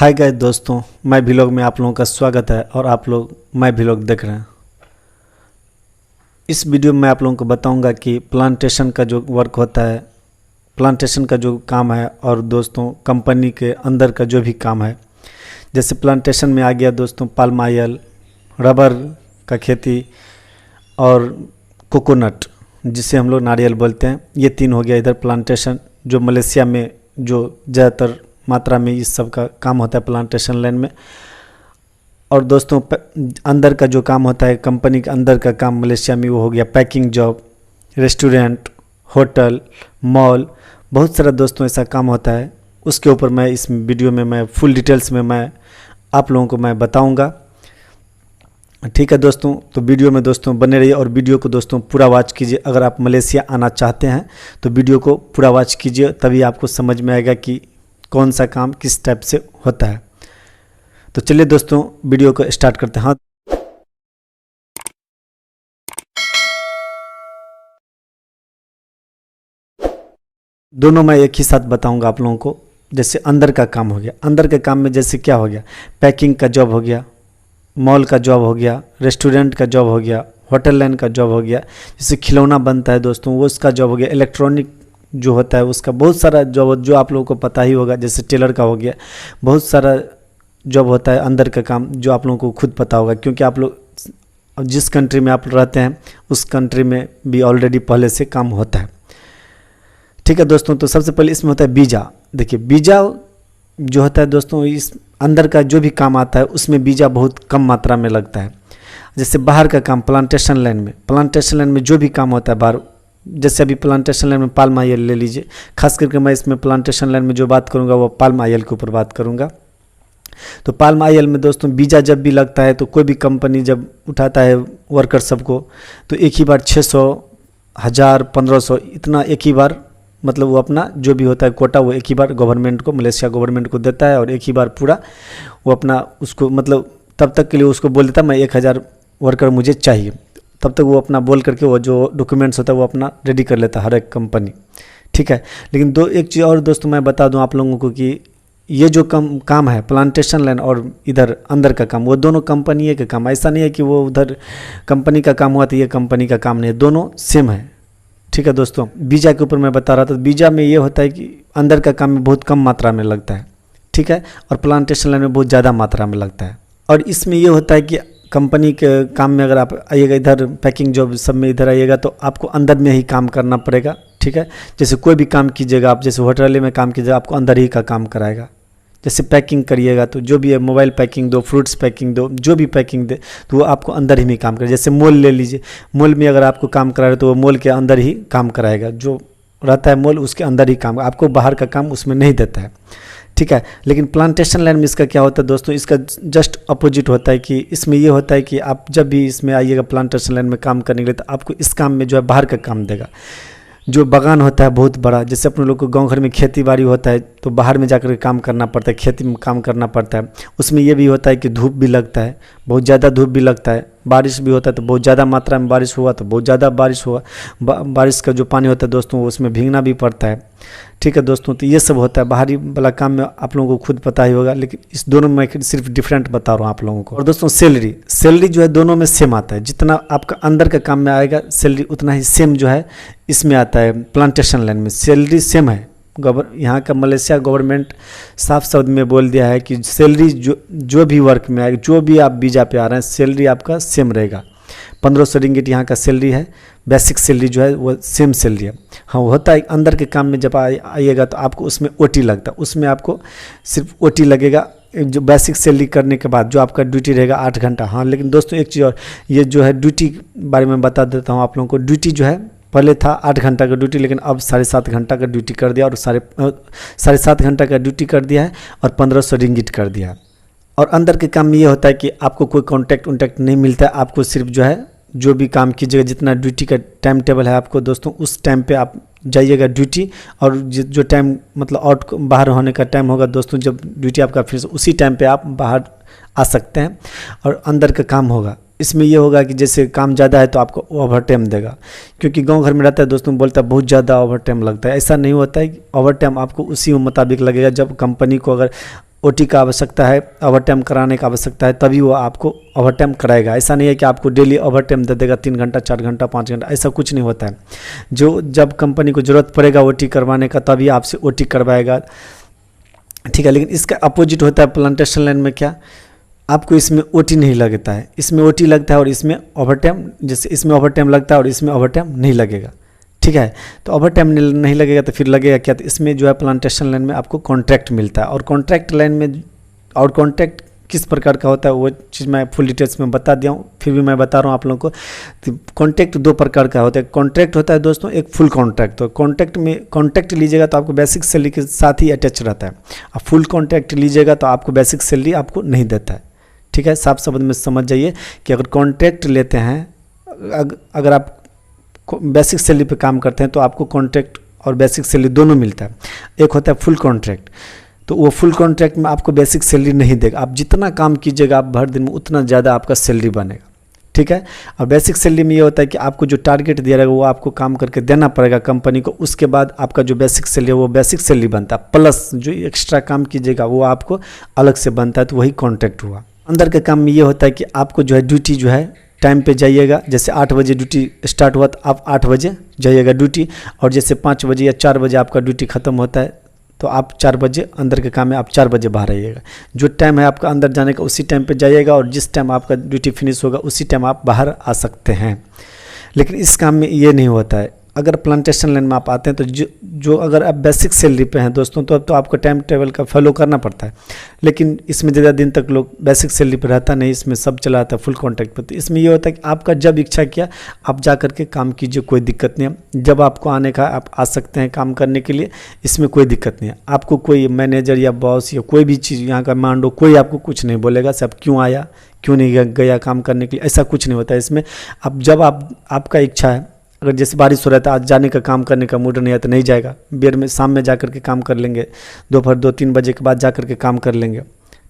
Hi guys दोस्तों, मैं vlog में आप लोगों का स्वागत है और आप लोग मैं व्लॉग देख रहे हैं। इस वीडियो में आप लोगों को बताऊंगा कि प्लांटेशन का जो वर्क होता है, प्लांटेशन का जो काम है और दोस्तों कंपनी के अंदर का जो भी काम है। जैसे प्लांटेशन में आ गया दोस्तों पाल्म ऑयल, रबर का खेती और कोकोनट जिसे हम लोग नारियल बोलते हैं, ये तीन हो गया इधर प्लांटेशन, जो मलेशिया में जो ज़्यादातर मात्रा में इस सब का काम होता है प्लांटेशन लाइन में। और दोस्तों अंदर का जो काम होता है कंपनी के अंदर का काम मलेशिया में, वो हो गया packing job, restaurant, hotel, mall, बहुत सारा दोस्तों ऐसा काम होता है। उसके ऊपर मैं इस वीडियो में मैं फुल डिटेल्स में मैं आप लोगों को मैं बताऊंगा। ठीक है दोस्तों, तो वीडियो में दोस्तों बने रहिए और वीडियो को दोस्तों पूरा वॉच कीजिए। अगर आप मलेशिया आना चाहते हैं तो वीडियो को पूरा वॉच कीजिए, तभी आपको समझ में आएगा कि कौन सा काम किस टाइप से होता है। तो चलिए दोस्तों वीडियो को स्टार्ट करते हैं। दोनों मैं एक ही साथ बताऊंगा आप लोगों को। जैसे अंदर का काम हो गया, अंदर के काम में जैसे क्या हो गया, पैकिंग का जॉब हो गया, मॉल का जॉब हो गया, रेस्टोरेंट का जॉब हो गया, होटल लाइन का जॉब हो गया, जैसे खिलौना बनता है दोस्तों वो उसका जॉब हो गया, इलेक्ट्रॉनिक जो होता है उसका बहुत सारा जॉब जो आप लोगों को पता ही होगा। जैसे टेलर का हो गया, बहुत सारा जॉब होता है अंदर का काम जो आप लोगों को खुद पता होगा, क्योंकि आप लोग जिस कंट्री में आप रहते हैं उस कंट्री में भी ऑलरेडी पहले से काम होता है। ठीक है दोस्तों, तो सबसे पहले इसमें होता है वीज़ा। देखिए वीज़ा जो होता है दोस्तों, इस अंदर का जो भी काम आता है उसमें वीज़ा बहुत कम मात्रा में लगता है। जैसे बाहर का काम प्लांटेशन लाइन में जो भी काम होता है बाहर, जैसे अभी प्लांटेशन लाइन में पाल्म ऑयल ले लीजिए, खास करके मैं इसमें प्लांटेशन लाइन में जो बात करूंगा वो पाल्म ऑयल के ऊपर बात करूंगा। तो पाल्म ऑयल में दोस्तों वीज़ा जब भी लगता है तो कोई भी कंपनी जब उठाता है वर्कर सबको, तो एक ही बार 600, 1000, 1500 इतना एक ही बार, मतलब वो अपना जो भी होता है कोटा वो एक ही बार गवर्नमेंट को, मलेशिया गवर्नमेंट को देता है और एक ही बार पूरा वो अपना उसको मतलब तब तक के लिए उसको बोल देता है मैं 1000 वर्कर मुझे चाहिए, तब तक वो अपना बोल करके वो जो डॉक्यूमेंट्स होता है वो अपना रेडी कर लेता है हर एक कंपनी। ठीक है, लेकिन एक चीज़ और दोस्तों मैं बता दूं आप लोगों को कि ये जो काम है प्लांटेशन लाइन और इधर अंदर का काम, वो दोनों कंपनी का काम। ऐसा नहीं है कि वो उधर कंपनी का काम हुआ तो ये कंपनी का काम नहीं है, दोनों सेम है। ठीक है दोस्तों, वीज़ा के ऊपर मैं बता रहा था, वीज़ा में ये होता है कि अंदर का काम में बहुत कम मात्रा में लगता है, ठीक है, और प्लांटेशन लाइन में बहुत ज़्यादा मात्रा में लगता है। और इसमें ये होता है कि कंपनी के काम में अगर आप आइएगा इधर पैकिंग जॉब सब में इधर आइएगा तो आपको अंदर में ही काम करना पड़ेगा। ठीक है, जैसे कोई भी काम कीजिएगा आप, जैसे होटल में काम कीजिएगा आपको अंदर ही का काम कराएगा। जैसे पैकिंग करिएगा तो जो भी है मोबाइल पैकिंग दो, फ्रूट्स पैकिंग दो, जो भी पैकिंग दे तो वो आपको अंदर ही में काम करे। जैसे मॉल ले लीजिए, मॉल में अगर आपको काम करा रहे तो वो मॉल के अंदर ही काम कराएगा, जो रहता है मॉल उसके अंदर ही काम, आपको बाहर का काम उसमें नहीं देता है। ठीक है, लेकिन प्लांटेशन लाइन में इसका क्या होता है दोस्तों, इसका जस्ट अपोजिट होता है कि इसमें ये होता है कि आप जब भी इसमें आइएगा प्लांटेशन लाइन में काम करने के लिए तो आपको इस काम में जो है बाहर का काम देगा। जो बागान होता है बहुत बड़ा, जैसे अपने लोग को गांव घर में खेती बाड़ी होता है तो बाहर में जाकर काम करना पड़ता है, खेती में काम करना पड़ता है। उसमें ये भी होता है कि धूप भी लगता है, बहुत ज़्यादा धूप भी लगता है, बारिश भी होता है तो बहुत ज़्यादा मात्रा में बारिश हुआ तो बहुत ज़्यादा बारिश हुआ, बारिश का जो पानी होता है दोस्तों वो उसमें भीगना भी पड़ता है। ठीक है दोस्तों, तो ये सब होता है बाहरी वाला काम में, आप लोगों को खुद पता ही होगा, लेकिन इस दोनों में सिर्फ डिफरेंट बता रहा हूँ आप लोगों को। और दोस्तों सैलरी जो है दोनों में सेम आता है, जितना आपका अंदर का काम में आएगा सैलरी उतना ही सेम जो है इसमें आता है। प्लांटेशन लाइन में सैलरी सेम है, यहाँ का मलेशिया गवर्नमेंट साफ शब्द में बोल दिया है कि सैलरी जो भी वर्क में आएगा, जो भी आप वीज़ा पे आ रहे हैं सैलरी आपका सेम रहेगा। 1500 रिंगिट यहाँ का सैलरी है, बेसिक सैलरी जो है वो सेम सैलरी है। हाँ होता है अंदर के काम में जब आइएगा तो आपको उसमें ओटी लगता है, उसमें आपको सिर्फ ओटी लगेगा जो बेसिक सैलरी करने के बाद, जो आपका ड्यूटी रहेगा 8 घंटा। हाँ लेकिन दोस्तों एक चीज़ और, ये जो है ड्यूटी के बारे में बता देता हूँ आप लोगों को। ड्यूटी जो है पहले था 8 घंटा का ड्यूटी, लेकिन अब 7.5 घंटा का ड्यूटी कर दिया और 7.5 घंटा का ड्यूटी कर दिया है और 1500 रिंगिट कर दिया है। और अंदर के काम में ये होता है कि आपको कोई कॉन्टैक्ट नहीं मिलता है, आपको सिर्फ जो है जो भी काम कीजिएगा, जितना ड्यूटी का टाइम टेबल है आपको दोस्तों उस टाइम पे आप जाइएगा ड्यूटी, और जो टाइम मतलब आउट बाहर होने का टाइम होगा दोस्तों, जब ड्यूटी आपका फिर उसी टाइम पे आप बाहर आ सकते हैं और अंदर का काम होगा। इसमें ये होगा कि जैसे काम ज़्यादा है तो आपको ओवर टाइम देगा, क्योंकि गांव घर में रहता है दोस्तों बोलता है बहुत ज़्यादा ओवर टाइम लगता है। ऐसा नहीं होता है, ओवर टाइम आपको उसी मुताबिक लगेगा जब कंपनी को अगर ओटी का आवश्यकता है, ओवरटाइम कराने का आवश्यकता है, तभी वो आपको ओवरटाइम कराएगा। ऐसा नहीं है कि आपको डेली ओवरटाइम दे देगा 3 घंटा 4 घंटा 5 घंटा, ऐसा कुछ नहीं होता है। जो जब कंपनी को ज़रूरत पड़ेगा ओटी करवाने का तभी आपसे ओटी करवाएगा, ठीक है। लेकिन इसका अपोजिट होता है प्लांटेशन लाइन में, क्या आपको इसमें ओटी नहीं लगता है, इसमें ओटी लगता है और इसमें ओवरटाइम, जैसे इसमें ओवरटाइम लगता है और इसमें ओवरटाइम नहीं लगेगा, ठीक है। तो ओवरटाइम नहीं लगेगा तो फिर लगेगा क्या, तो इसमें जो है प्लांटेशन लाइन में आपको कॉन्ट्रैक्ट मिलता है। और कॉन्ट्रैक्ट लाइन में, और कॉन्ट्रैक्ट किस प्रकार का होता है वो चीज़ मैं फुल डिटेल्स में बता दिया हूँ, फिर भी मैं बता रहा हूँ आप लोगों को। तो कॉन्ट्रैक्ट 2 प्रकार का होता है। कॉन्ट्रैक्ट होता है दोस्तों एक फुल कॉन्ट्रैक्ट, तो कॉन्ट्रैक्ट में कॉन्ट्रैक्ट लीजिएगा तो आपको बेसिक सैलरी के साथ ही अटैच रहता है। अब फुल कॉन्ट्रैक्ट लीजिएगा तो आपको बेसिक सैलरी आपको नहीं देता है, ठीक है। साफ शब्द में समझ जाइए कि अगर कॉन्ट्रैक्ट लेते हैं, अगर आप बेसिक सैलरी पे काम करते हैं तो आपको कॉन्ट्रैक्ट और बेसिक सैलरी दोनों मिलता है। एक होता है फुल कॉन्ट्रैक्ट, तो वो फुल कॉन्ट्रैक्ट में आपको बेसिक सैलरी नहीं देगा, आप जितना काम कीजिएगा आप भर दिन में उतना ज़्यादा आपका सैलरी बनेगा, ठीक है। और बेसिक सैलरी में ये होता है कि आपको जो टारगेट दिया रहेगा वो आपको काम करके देना पड़ेगा कंपनी को, उसके बाद आपका जो बेसिक सैलरी है वो बेसिक सैलरी बनता है, प्लस जो एक्स्ट्रा काम कीजिएगा वो आपको अलग से बनता है, तो वही कॉन्ट्रैक्ट हुआ। अंदर के काम में ये होता है कि आपको जो है ड्यूटी जो है टाइम पे जाइएगा, जैसे 8 बजे ड्यूटी स्टार्ट हुआ तो आप 8 बजे जाइएगा ड्यूटी, और जैसे 5 बजे या 4 बजे आपका ड्यूटी ख़त्म होता है तो आप 4 बजे अंदर के काम में आप 4 बजे बाहर आइएगा। जो टाइम है आपका अंदर जाने का उसी टाइम पे जाइएगा, और जिस टाइम आपका ड्यूटी फिनिश होगा उसी टाइम आप बाहर आ सकते हैं। लेकिन इस काम में ये नहीं होता है। अगर प्लांटेशन लाइन में आप आते हैं तो जो अगर आप बेसिक सैलरी पे हैं दोस्तों, तो अब तो आपको टाइम टेबल का फॉलो करना पड़ता है। लेकिन इसमें ज़्यादा दिन तक लोग बेसिक सैलरी पे रहता नहीं, इसमें सब चला आता है फुल कॉन्ट्रैक्ट पे। तो इसमें ये होता है कि आपका जब इच्छा किया आप जा करके काम कीजिए, कोई दिक्कत नहीं है। जब आपको आने का आप आ सकते हैं काम करने के लिए, इसमें कोई दिक्कत नहीं है। आपको कोई मैनेजर या बॉस या कोई भी चीज़ यहाँ का मांडो कोई आपको कुछ नहीं बोलेगा, सब क्यों आया क्यों नहीं गया काम करने के लिए, ऐसा कुछ नहीं होता है इसमें। अब जब आपका इच्छा है, अगर जैसे बारिश हो रहा था आज जाने का काम करने का मूड नहीं है तो नहीं जाएगा, बेर में शाम में जा कर के काम कर लेंगे, दोपहर 2-3 बजे के बाद जा कर के काम कर लेंगे,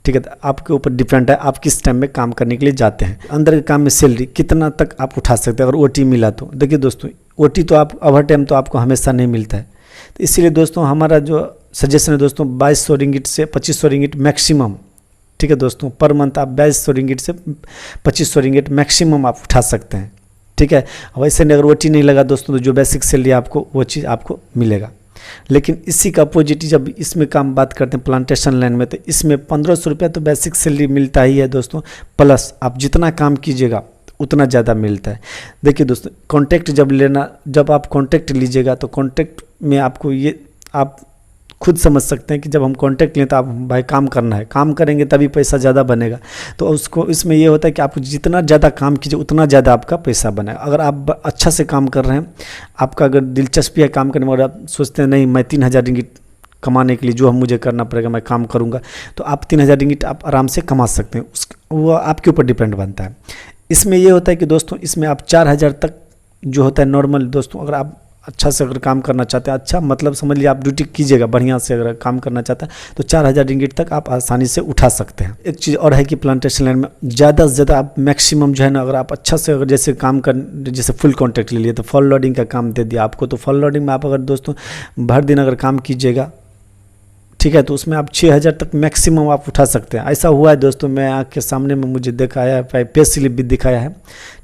ठीक है। तो आपके ऊपर डिपेंड है आप किस टाइम में काम करने के लिए जाते हैं। अंदर के काम में सैलरी कितना तक आप उठा सकते हैं अगर ओटी मिला तो। देखिए दोस्तों, ओटी तो आप ओवर टाइम तो आपको हमेशा नहीं मिलता है, तो इसीलिए दोस्तों हमारा जो सजेशन है दोस्तों 2200 रिंगिट से 2500 रिंगिट मैक्सिमम, ठीक है दोस्तों। पर मंथ आप 2200 रिंगिट से 2500 रिंगिट मैक्सिमम आप उठा सकते हैं, ठीक है। वैसे नहीं, अगर ओटी नहीं लगा दोस्तों तो जो बेसिक सैलरी आपको वो चीज़ आपको मिलेगा। लेकिन इसी का अपोजिट जब इसमें काम बात करते हैं प्लांटेशन लाइन में, तो इसमें 1500 रुपया तो बेसिक सैलरी मिलता ही है दोस्तों, प्लस आप जितना काम कीजिएगा उतना ज़्यादा मिलता है। देखिए दोस्तों, कॉन्ट्रैक्ट जब आप कॉन्ट्रैक्ट लीजिएगा तो कॉन्ट्रैक्ट में आपको ये आप खुद समझ सकते हैं कि जब हम कॉन्ट्रैक्ट लें तो आप भाई काम करना है, काम करेंगे तभी पैसा ज़्यादा बनेगा। तो उसको इसमें ये होता है कि आप जितना ज़्यादा काम कीजिए उतना ज़्यादा आपका पैसा बनेगा। अगर आप अच्छा से काम कर रहे हैं, आपका अगर दिलचस्पी है काम करने में और आप सोचते हैं नहीं मैं 3000 रिंगिट कमाने के लिए जो हम मुझे करना पड़ेगा मैं काम करूँगा, तो आप 3000 रिंगिट आप आराम से कमा सकते हैं। वो आपके ऊपर डिपेंड बनता है। इसमें ये होता है कि दोस्तों इसमें आप 4000 तक जो होता है नॉर्मल दोस्तों, अगर आप अच्छा से अगर काम करना चाहते हैं, अच्छा मतलब समझ लीजिए आप ड्यूटी कीजिएगा बढ़िया से, अगर काम करना चाहता है तो 4000 रिंगिट तक आप आसानी से उठा सकते हैं। एक चीज़ और है कि प्लांटेशन लाइन में ज़्यादा से ज़्यादा आप मैक्सिमम जो है ना, अगर आप अच्छा से अगर जैसे काम कर जैसे फुल कॉन्ट्रैक्ट ले लिए तो फॉल लोडिंग का काम दे दिया आपको, तो फॉल लोडिंग में आप अगर दोस्तों भर दिन अगर काम कीजिएगा, ठीक है, तो उसमें आप 6000 तक मैक्सिमम आप उठा सकते हैं। ऐसा हुआ है दोस्तों, मैं आँख के सामने में मुझे दिखाया है, पे स्लिप भी दिखाया है,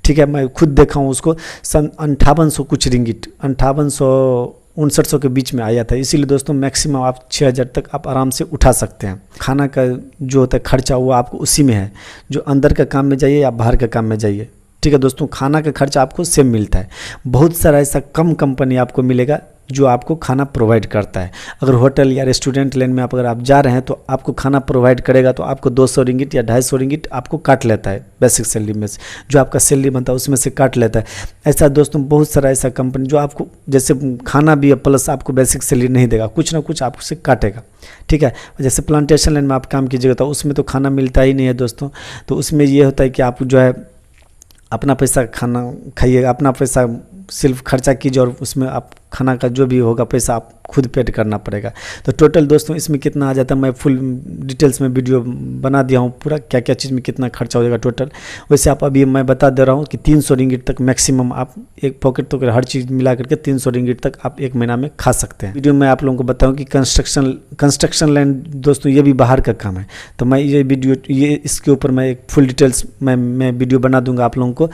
ठीक है, मैं खुद देखा हूँ उसको। सन 5800 कुछ रिंगिट 5800-5900 के बीच में आया था। इसीलिए दोस्तों मैक्सिमम आप 6000 तक आप आराम से उठा सकते हैं। खाना का जो होता है खर्चा वो आपको उसी में है, जो अंदर का काम में जाइए या बाहर के काम में जाइए, ठीक है दोस्तों। खाना का खर्चा आपको सेम मिलता है। बहुत सारा ऐसा कम कंपनी आपको मिलेगा जो आपको खाना प्रोवाइड करता है। अगर होटल या रेस्टोरेंट लाइन में अगर आप जा रहे हैं तो आपको खाना प्रोवाइड करेगा, तो आपको 200 रिंगिट या 250 रिंगिट आपको काट लेता है बेसिक सैलरी में से, जो आपका सैलरी बनता है उसमें से काट लेता है। ऐसा दोस्तों बहुत सारा ऐसा कंपनी जो आपको जैसे खाना भी है प्लस आपको बेसिक सैलरी नहीं देगा, कुछ ना कुछ आपसे काटेगा, ठीक है। जैसे प्लांटेशन लाइन में आप काम कीजिएगा तो उसमें तो खाना मिलता ही नहीं है दोस्तों। तो उसमें ये होता है कि आप जो है अपना पैसा खाना खाइएगा, अपना पैसा सिर्फ खर्चा कीजिए और उसमें आप खाना का जो भी होगा पैसा आप खुद पेड करना पड़ेगा। तो टोटल दोस्तों इसमें कितना आ जाता है, मैं फुल डिटेल्स में वीडियो बना दिया हूँ पूरा, क्या क्या चीज़ में कितना खर्चा हो जाएगा टोटल। वैसे आप अभी मैं बता दे रहा हूँ कि 300 रिंगिट तक मैक्सिमम आप एक पॉकेट तो हर चीज़ मिला करके 300 रिंगिट तक आप एक महीना में खा सकते हैं। वीडियो में आप लोगों को बताऊँ कि कंस्ट्रक्शन लैंड दोस्तों ये भी बाहर का काम है, तो मैं ये वीडियो इसके ऊपर मैं एक फुल डिटेल्स मैं वीडियो बना दूंगा आप लोगों को।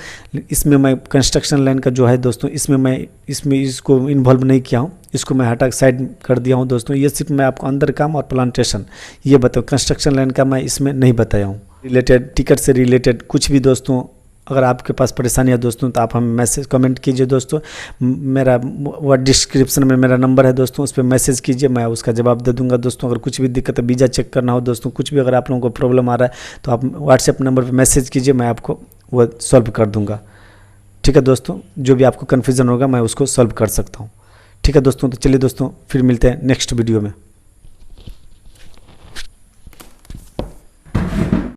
इसमें मैं कंस्ट्रक्शन लाइन का जो है दोस्तों, इसमें इसको इन्वॉल्व नहीं किया हूँ, इसको मैं हटा साइड कर दिया हूँ दोस्तों। ये सिर्फ मैं आपको अंदर काम और प्लांटेशन ये बताऊँ, कंस्ट्रक्शन लाइन का मैं इसमें नहीं बताया हूँ। रिलेटेड टिकट से रिलेटेड कुछ भी दोस्तों अगर आपके पास परेशानी है दोस्तों तो आप हमें मैसेज कमेंट कीजिए दोस्तों। मेरा वो डिस्क्रिप्शन में मेरा नंबर है दोस्तों, उस पर मैसेज कीजिए, मैं उसका जवाब दे दूंगा दोस्तों। अगर कुछ भी दिक्कत है, वीज़ा चेक करना हो दोस्तों, कुछ भी अगर आप लोगों को प्रॉब्लम आ रहा है तो आप व्हाट्सएप नंबर पर मैसेज कीजिए, मैं आपको वो सॉल्व कर दूँगा। ठीक है दोस्तों, जो भी आपको कन्फ्यूज़न होगा मैं उसको सॉल्व कर सकता हूँ। ठीक है दोस्तों, तो चलिए दोस्तों फिर मिलते हैं नेक्स्ट वीडियो में।